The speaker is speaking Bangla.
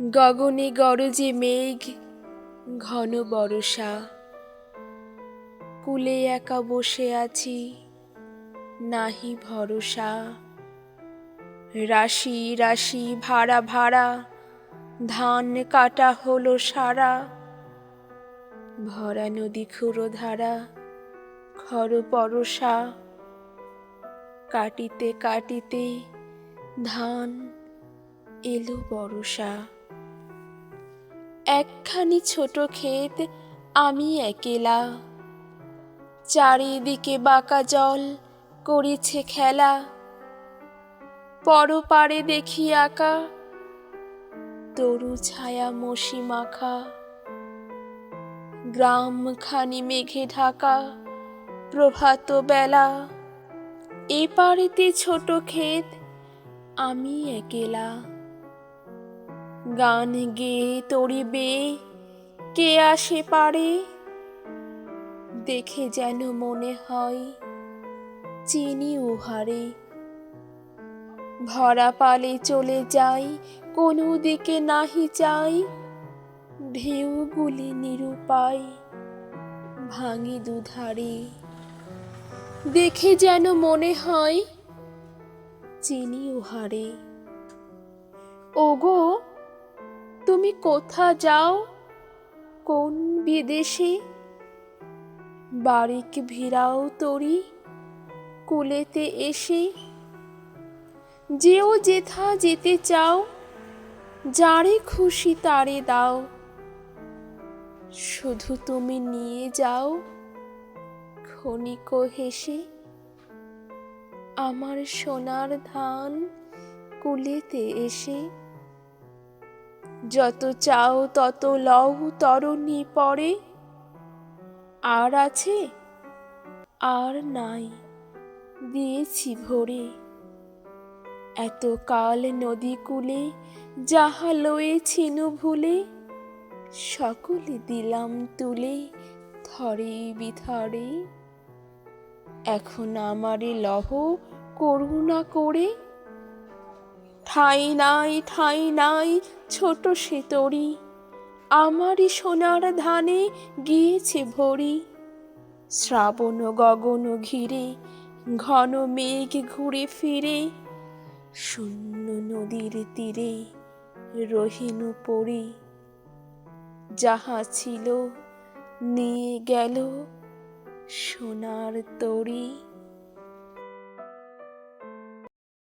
গগনে গরজে মেঘ, ঘন বরষা। কূলে একা বসে আছি, নাহি ভরসা। রাশি রাশি ভাড়া ভাড়া, ধান কাটা হলো সারা। ভরা নদী ক্ষুরধারা, খর পরশা। কাটিতে কাটিতে ধান এলো বরষা। একখানি ছোট ক্ষেত, আমি একেলা। চারিদিকে বাঁকা জল করিছে খেলা। পরপারে দেখি আঁকা, তরু ছায়া মসি মাখা। গ্রামখানি মেঘে ঢাকা, প্রভাত বেলা। এপারেতে ছোট ক্ষেত, আমি একেলা। গান গেয়ে তরি বেয়ে কে আসে পারে, দেখে যেন মনে হয় চিনি উহারে। ভরা পালে চলে যাই, কোনো দিকে নাহি চাই। ঢেউগুলি নিরুপায় ভাঙে দুধারে, দেখে যেন মনে হয় চিনি উহারে। ওগো, তুমি কোথা যাও, কোন বিদেশে? বারিক ভিড়াও তরি কূলেতে এসে। যেও যেথা যেতে চাও, যারে খুশি তারে দাও। শুধু তুমি নিয়ে যাও ক্ষণিক হেসে। আমার সোনার ধান কূলেতে এসে। যত চাও তত লও তরণী পরে। আর আছে, আর নাই, দিয়েছি ভরে। এতকাল নদী কূলে যাহা লয়েছিনু ভুলে, সকলে দিলাম তুলে থরে বিথরে। এখন আমারে লহ করুণা করে। ঠাঁই নাই, ঠাঁই নাই, ছোট সে তরি। আমারই সোনার ধানে গিয়েছে ভরি। শ্রাবণ গগন ঘিরে, ঘন মেঘ ঘুরে ফিরে। শূন্য নদীর তীরে রহিনু পড়ি। যাহা ছিল নিয়ে গেল সোনার তরি।